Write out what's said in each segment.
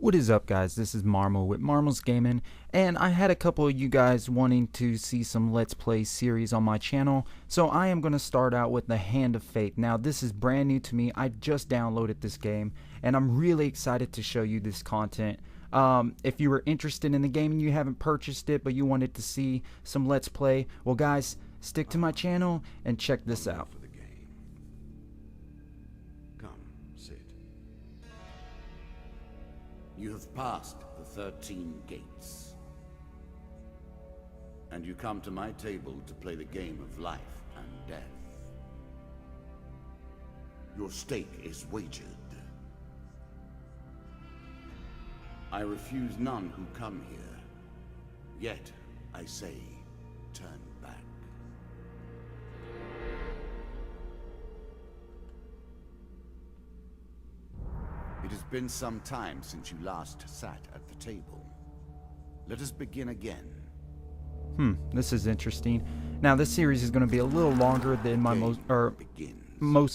What is up, guys? This is Marmo with Marmo's Gaming, and I had a couple of you guys wanting to see some Let's Play series on my channel, so I am going to start out with the Hand of Fate. Now, this is brand new to me. I just downloaded this game, and I'm really excited to show you this content. If you were interested in the game and you haven't purchased it, but you wanted to see some Let's Play, well, guys, stick to my channel and check this out. For the game. Come, sit. You have passed the 13 gates. And you come to my table to play the game of life and death. Your stake is wagered. I refuse none who come here. Yet, I say, turn back. It has been some time since you last sat at the table. Let us begin again. This is interesting. Now, this series is going to be a little longer than my most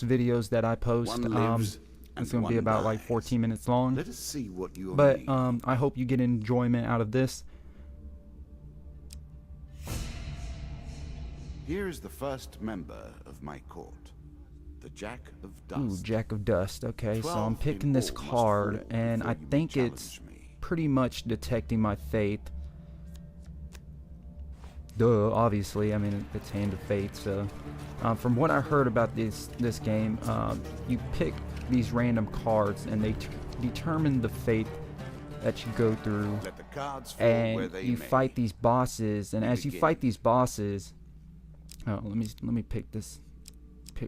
videos that I post. One lives It's and going to be one about like dies. 14 minutes long. Let us see what you are But made. I hope you get enjoyment out of this. Here is the first member of my court, the Jack of Ooh, Dust. Jack of Dust. Okay, so I'm 12 picking in this all must card, fall and before I you may think it's challenge me. pretty much detecting my fate. Duh, obviously. I mean, it's Hand of Fate. So, from what I heard about this game, you pick these random cards, and they determine the fate that you go through. Let the cards fall where And they you may. fight these bosses, and We as you begin. fight these bosses, oh, let me pick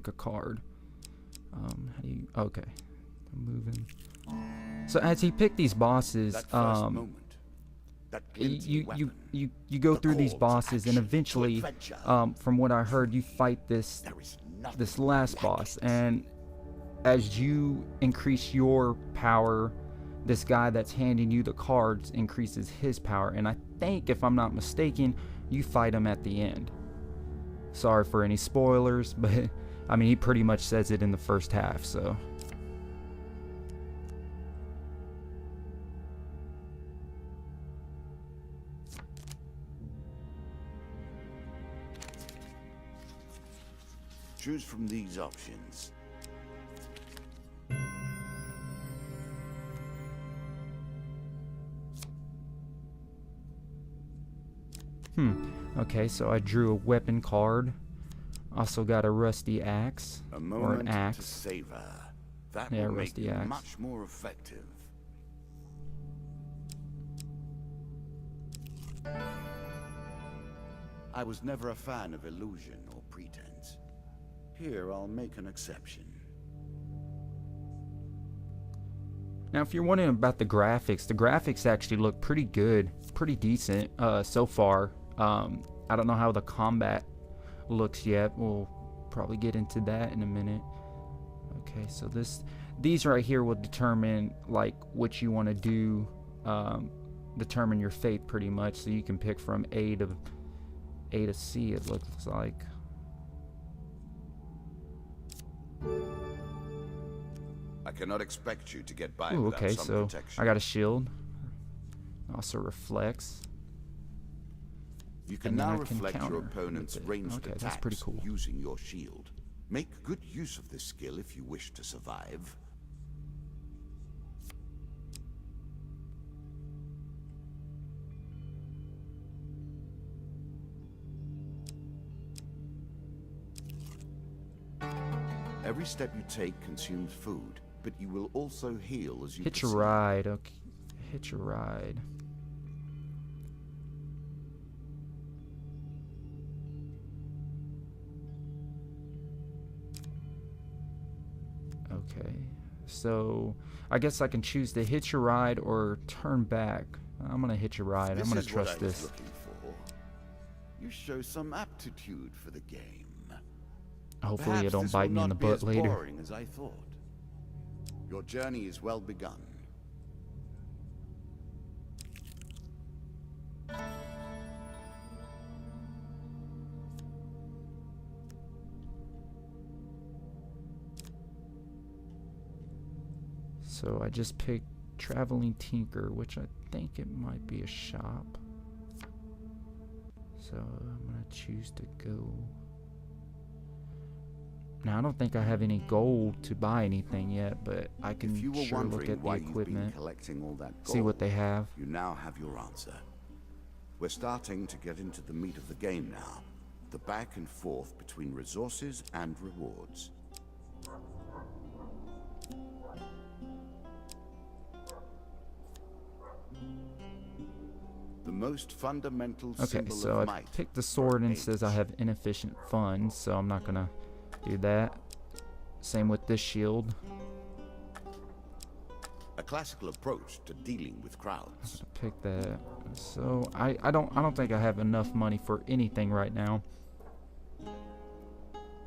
a card. How do you? Okay, I'm moving. So as you pick these bosses, That first moment, that glinting you weapon, go the through these call to bosses, and action, to eventually, adventure. from what I heard, you fight this There is nothing this last like boss, it. and as you increase your power, this guy that's handing you the cards increases his power, and I think, if I'm not mistaken, you fight him at the end. Sorry for any spoilers, but I mean, he pretty much says it in the first half, so. Choose from these options. Okay, so I drew a weapon card. Also got a rusty axe, A or moment an to axe. savor. That Yeah, will make rusty you axe. much more effective. I was never a fan of illusion or pretense. Here, I'll make an exception. Now, if you're wondering about the graphics actually look pretty good, pretty decent so far. I don't know how the combat looks yet. We'll probably get into that in a minute. Okay, so these right here will determine like what you want to do, determine your fate pretty much. So you can pick from A to C. It looks like. I cannot expect you to get by Ooh, without okay, some so protection. I got a shield. Also reflects. You can and then now I can reflect your counter with opponent's it. ranged Okay, attacks that's pretty cool. using your shield. Make good use of this skill if you wish to survive. Every step you take consumes food, but you will also heal as you Hitch a proceed. ride. Okay, hitch a ride. Okay, so I guess I can choose to hitch a ride or turn back. I'm gonna hitch a ride. This I'm gonna is what trust I was this. looking for. You show some aptitude for the game. Hopefully it Perhaps don't this bite will me in the not be butt as later. boring as I thought. Your journey is well begun. So I just picked Traveling Tinker, which I think it might be a shop. So I'm gonna choose to go. Now I don't think I have any gold to buy anything yet, but I can sure look at the equipment, see what they have. You now have your answer. We're starting to get into the meat of the game now. The back and forth between resources and rewards. The most fundamental symbol so of I might. picked the sword and it says I have inefficient funds, so I'm not gonna do that. Same with this shield. A classical approach to dealing with crowds. Pick that. So I don't think I have enough money for anything right now.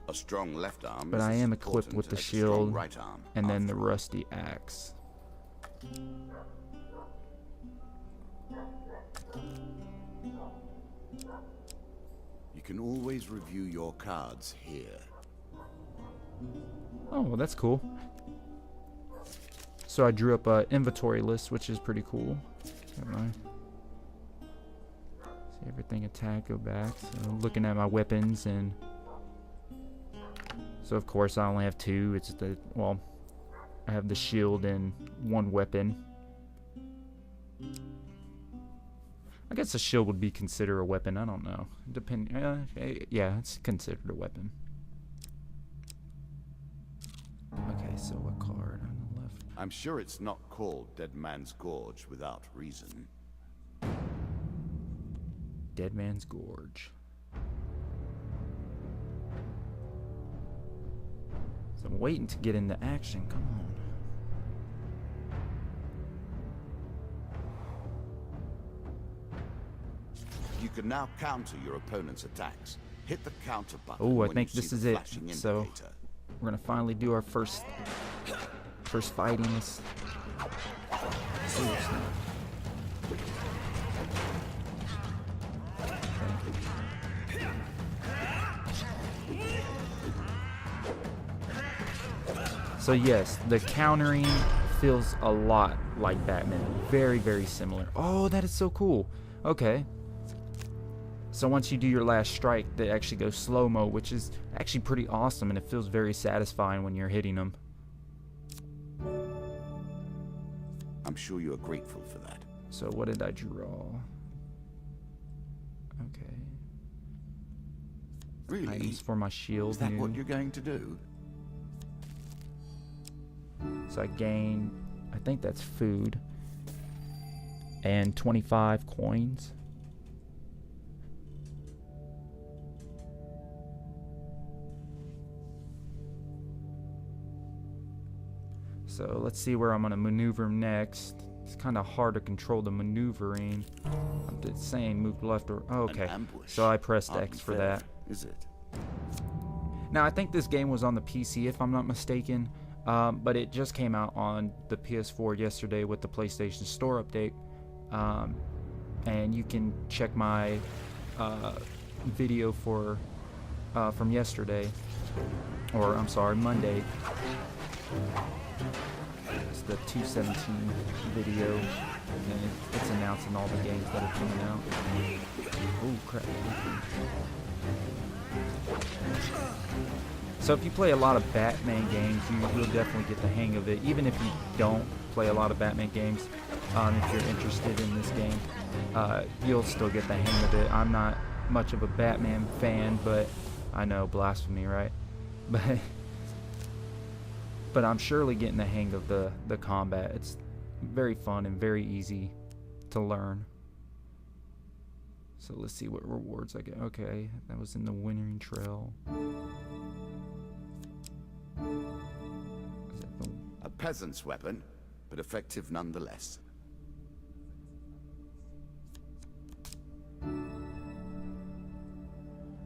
A strong left arm, but I am equipped with the shield right arm, and then the rusty axe. You can always review your cards here. Oh, well, that's cool. So I drew up an inventory list, which is pretty cool. Got my see everything attack, go back. So looking at my weapons, and so of course I only have two. It's the, well, I have the shield and one weapon. I guess a shield would be considered a weapon. I don't know. Yeah, it's considered a weapon. Okay, so what card on the left? I'm sure it's not called Dead Man's Gorge without reason. Dead Man's Gorge. So I'm waiting to get into action. Come on. You can now counter your opponent's attacks. Hit the counter button. Oh, I when think you this see is the it. flashing So indicator. we're gonna finally do our first fighting. This. Seriously. So yes, the countering feels a lot like Batman. Very, very similar. Oh, that is so cool. Okay. So once you do your last strike, they actually go slow-mo, which is actually pretty awesome, and it feels very satisfying when you're hitting them. I'm sure you are grateful for that. So what did I draw? Okay. Really? Items for my shield. Is that new. what you're going to do? So I gained, I think that's food, and 25 coins. So let's see where I'm going to maneuver next. It's kind of hard to control the maneuvering. I'm just saying move left or... Oh, okay. So I pressed X for that. Is it? Now, I think this game was on the PC, if I'm not mistaken. But it just came out on the PS4 yesterday with the PlayStation Store update. And you can check my video for from yesterday. Or, I'm sorry, Monday. It's the 217 video, and it's announcing all the games that are coming out. Oh crap. So if you play a lot of Batman games, you'll definitely get the hang of it. Even if you don't play a lot of Batman games, if you're interested in this game, you'll still get the hang of it. I'm not much of a Batman fan, but I know, blasphemy, right? But I'm surely getting the hang of the combat. It's very fun and very easy to learn. So let's see what rewards I get. Okay, that was in the Wintering Trail. A peasant's weapon, but effective nonetheless.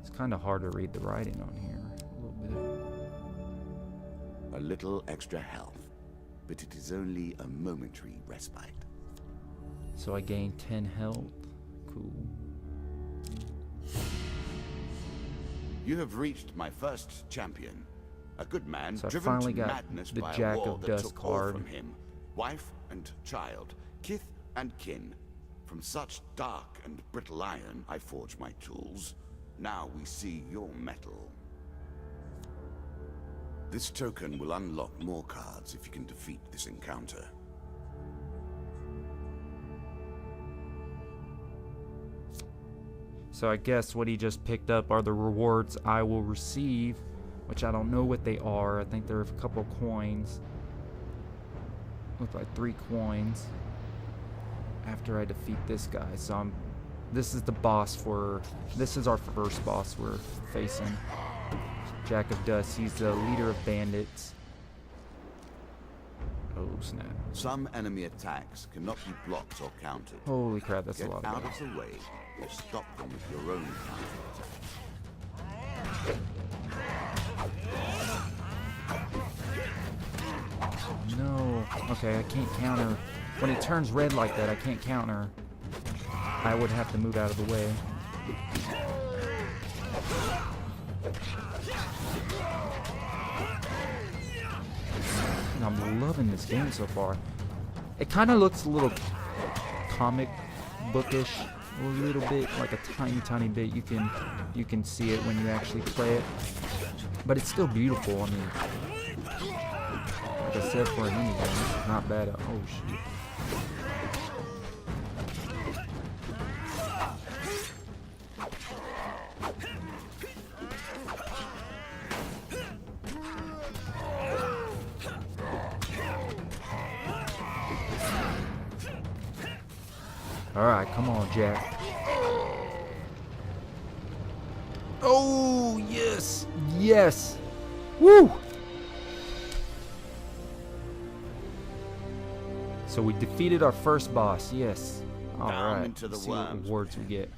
It's kind of hard to read the writing on here a little bit. A little extra health, but it is only a momentary respite. So I gained 10 health. Cool. You have reached my first champion. A good man So I driven finally to got madness the by Jack a war of that Dust took all card. from him. Wife, and child, kith and kin. From such dark and brittle iron I forge my tools. Now we see your metal. This token will unlock more cards if you can defeat this encounter. So I guess what he just picked up are the rewards I will receive, which I don't know what they are. I think there are a couple coins. Look like 3 coins after I defeat this guy. So this is the boss this is our first boss we're facing. Jack of Dust, he's the leader of bandits. Oh snap. Some enemy attacks cannot be blocked or countered. Holy crap, that's Get a lot out of of the way or stop them with your own counterattack. No. Okay, I can't counter. When it turns red like that, I can't counter. I would have to move out of the way. And I'm loving this game so far. It kind of looks a little comic bookish, a little bit, like a tiny bit. You can see it when you actually play it, but it's still beautiful. I mean, like I said, for an indie game, it's not bad. Oh shit. Alright, come on, Jack. Oh, yes! Yes! Woo! So we defeated our first boss, yes. Alright, into the let's see what worms rewards we get.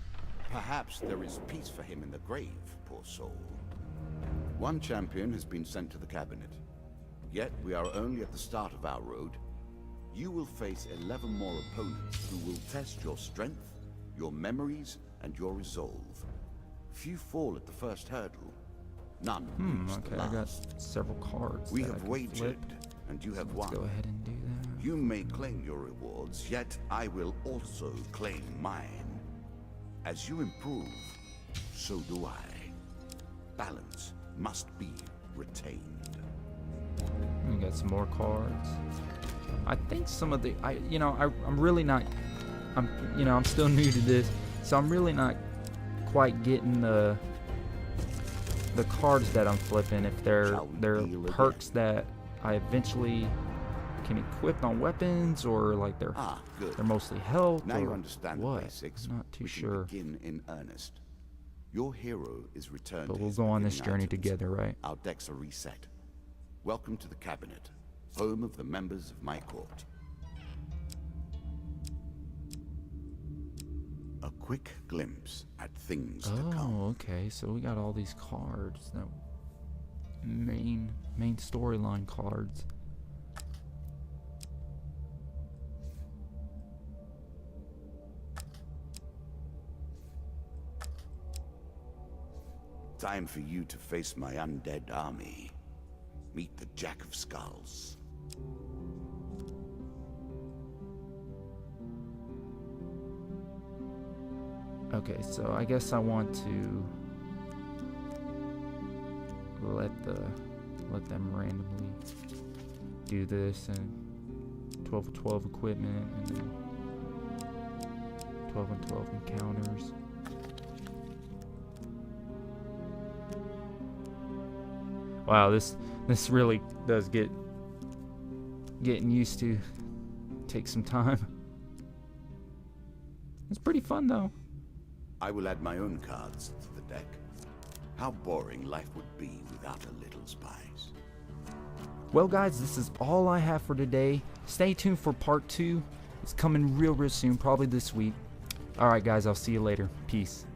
Perhaps there is peace for him in the grave, poor soul. One champion has been sent to the cabinet. Yet we are only at the start of our road. You will face 11 more opponents who will test your strength, your memories, and your resolve. Few fall at the first hurdle. None reach Okay, the I got last. several cards. We that I have can wagered, flip. and you have Let's won. go ahead and do that. You may claim your rewards, yet I will also claim mine. As you improve, so do I. Balance must be retained. We got some more cards. I think some of the, I'm really not, I'm still new to this, so I'm really not quite getting the cards that I'm flipping. If they're perks that I eventually can equip on weapons, or like they're mostly health. Now or you understand what? the basics. I'm not too we can sure. begin in earnest. Your hero is returned. But to we'll his go on this beginning journey items. together, right? Our decks are reset. Welcome to the cabinet, home of the members of my court. A quick glimpse at things to come. Oh, okay. So we got all these cards. That main storyline cards. Time for you to face my undead army. Meet the Jack of Skulls. Okay, so I guess I want to let them randomly do this, and 12 of 12 equipment, and then 12 and 12 encounters. Wow, this really does getting used to take some time. It's pretty fun though. I will add my own cards to the deck. How boring life would be without a little spice. Well guys, this is all I have for today. Stay tuned for part 2. It's coming real soon, probably this week. Alright guys, I'll see you later. Peace.